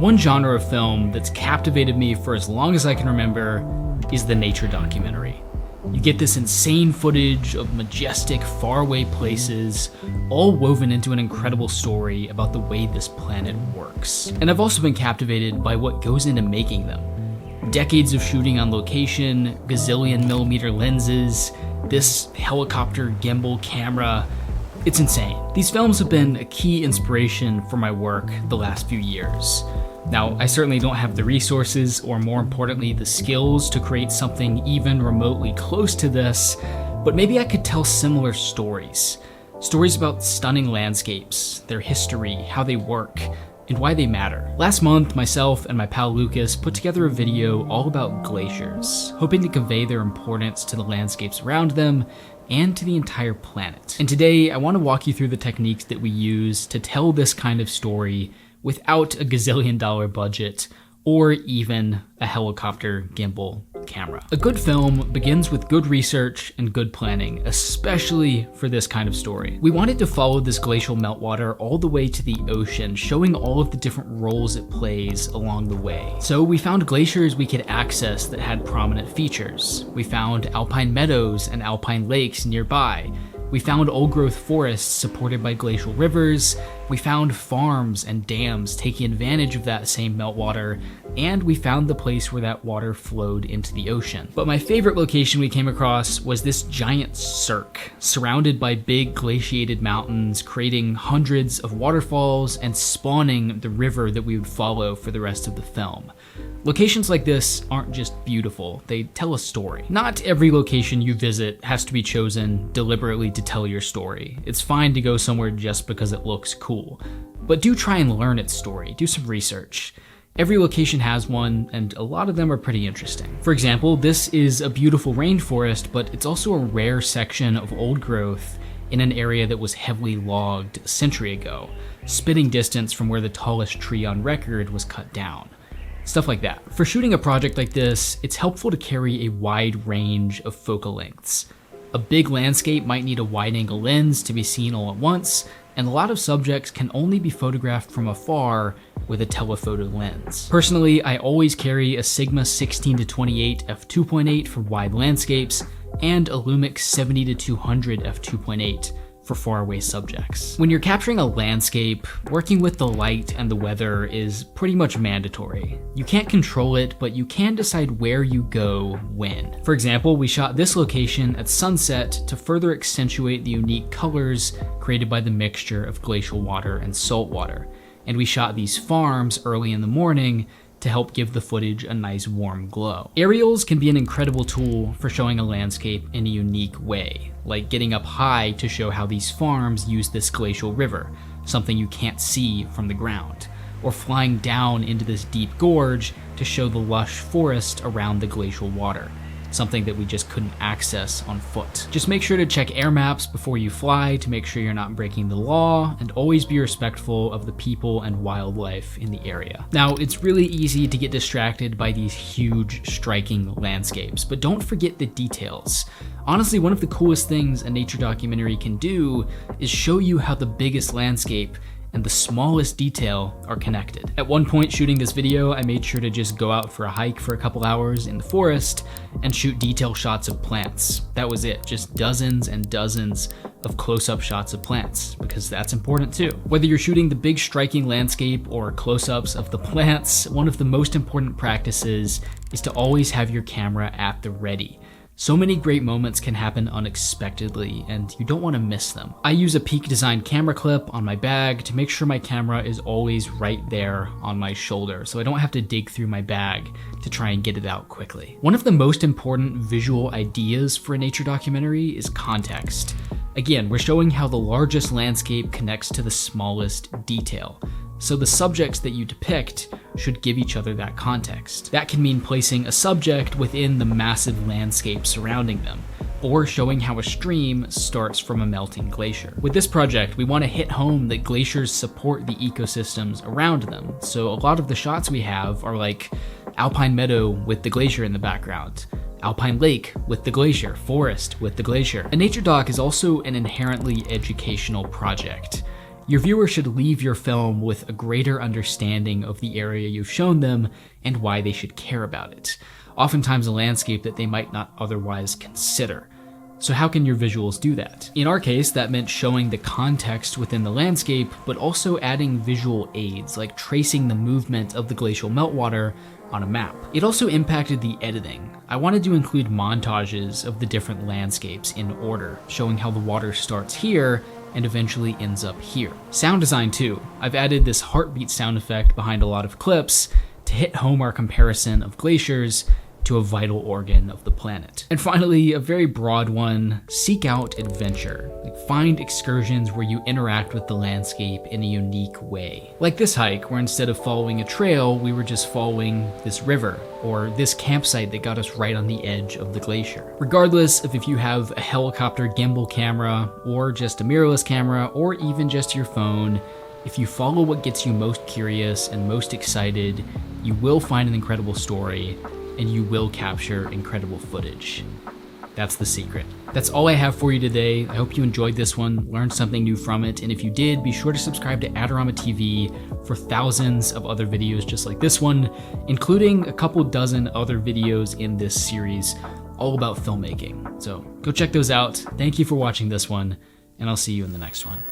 One genre of film that's captivated me for as long as I can remember is the nature documentary. You get this insane footage of majestic, faraway places, all woven into an incredible story about the way this planet works. And I've also been captivated by what goes into making them. Decades of shooting on location, gazillion millimeter lenses, this helicopter gimbal camera. It's insane. These films have been a key inspiration for my work the last few years. Now, I certainly don't have the resources, or more importantly, the skills to create something even remotely close to this, but maybe I could tell similar stories. Stories about stunning landscapes, their history, how they work, and why they matter. Last month, myself and my pal Lucas put together a video all about glaciers, hoping to convey their importance to the landscapes around them and to the entire planet. And today, I want to walk you through the techniques that we use to tell this kind of story without a gazillion-dollar budget or even a helicopter gimbal camera. A good film begins with good research and good planning, especially for this kind of story. We wanted to follow this glacial meltwater all the way to the ocean, showing all of the different roles it plays along the way. So we found glaciers we could access that had prominent features. We found alpine meadows and alpine lakes nearby. We found old-growth forests supported by glacial rivers, we found farms and dams taking advantage of that same meltwater, and we found the place where that water flowed into the ocean. But my favorite location we came across was this giant cirque, surrounded by big glaciated mountains, creating hundreds of waterfalls and spawning the river that we would follow for the rest of the film. Locations like this aren't just beautiful, they tell a story. Not every location you visit has to be chosen deliberately to tell your story. It's fine to go somewhere just because it looks cool. But do try and learn its story, do some research. Every location has one, and a lot of them are pretty interesting. For example, this is a beautiful rainforest, but it's also a rare section of old growth in an area that was heavily logged a century ago, spitting distance from where the tallest tree on record was cut down. Stuff like that. For shooting a project like this, it's helpful to carry a wide range of focal lengths. A big landscape might need a wide-angle lens to be seen all at once, and a lot of subjects can only be photographed from afar with a telephoto lens. Personally, I always carry a Sigma 16-28 f2.8 for wide landscapes, and a Lumix 70-200 f2.8 for faraway subjects. When you're capturing a landscape, working with the light and the weather is pretty much mandatory. You can't control it, but you can decide where you go when. For example, we shot this location at sunset to further accentuate the unique colors created by the mixture of glacial water and salt water. And we shot these farms early in the morning to help give the footage a nice warm glow. Aerials can be an incredible tool for showing a landscape in a unique way, like getting up high to show how these farms use this glacial river, something you can't see from the ground, or flying down into this deep gorge to show the lush forest around the glacial water, something that we just couldn't access on foot. Just make sure to check air maps before you fly to make sure you're not breaking the law, and always be respectful of the people and wildlife in the area. Now, it's really easy to get distracted by these huge, striking landscapes, but don't forget the details. Honestly, one of the coolest things a nature documentary can do is show you how the biggest landscape and the smallest detail are connected. At one point shooting this video, I made sure to just go out for a hike for a couple hours in the forest and shoot detail shots of plants. That was it, just dozens and dozens of close-up shots of plants, because that's important too. Whether you're shooting the big striking landscape or close-ups of the plants, one of the most important practices is to always have your camera at the ready. So many great moments can happen unexpectedly, and you don't want to miss them. I use a Peak Design camera clip on my bag to make sure my camera is always right there on my shoulder, so I don't have to dig through my bag to try and get it out quickly. One of the most important visual ideas for a nature documentary is context. Again, we're showing how the largest landscape connects to the smallest detail. So the subjects that you depict should give each other that context. That can mean placing a subject within the massive landscape surrounding them, or showing how a stream starts from a melting glacier. With this project, we want to hit home that glaciers support the ecosystems around them, so a lot of the shots we have are like alpine meadow with the glacier in the background, alpine lake with the glacier, forest with the glacier. A nature doc is also an inherently educational project. Your viewer should leave your film with a greater understanding of the area you've shown them and why they should care about it, oftentimes a landscape that they might not otherwise consider. So how can your visuals do that? In our case, that meant showing the context within the landscape, but also adding visual aids, like tracing the movement of the glacial meltwater on a map. It also impacted the editing. I wanted to include montages of the different landscapes in order, showing how the water starts here and eventually ends up here. Sound design too. I've added this heartbeat sound effect behind a lot of clips to hit home our comparison of glaciers to a vital organ of the planet. And finally, a very broad one, seek out adventure. Find excursions where you interact with the landscape in a unique way. Like this hike, where instead of following a trail, we were just following this river, or this campsite that got us right on the edge of the glacier. Regardless of if you have a helicopter gimbal camera, or just a mirrorless camera, or even just your phone, if you follow what gets you most curious and most excited, you will find an incredible story, and you will capture incredible footage. That's the secret. That's all I have for you today. I hope you enjoyed this one, learned something new from it, and if you did, be sure to subscribe to Adorama TV for thousands of other videos just like this one, including a couple dozen other videos in this series all about filmmaking. So go check those out. Thank you for watching this one, and I'll see you in the next one.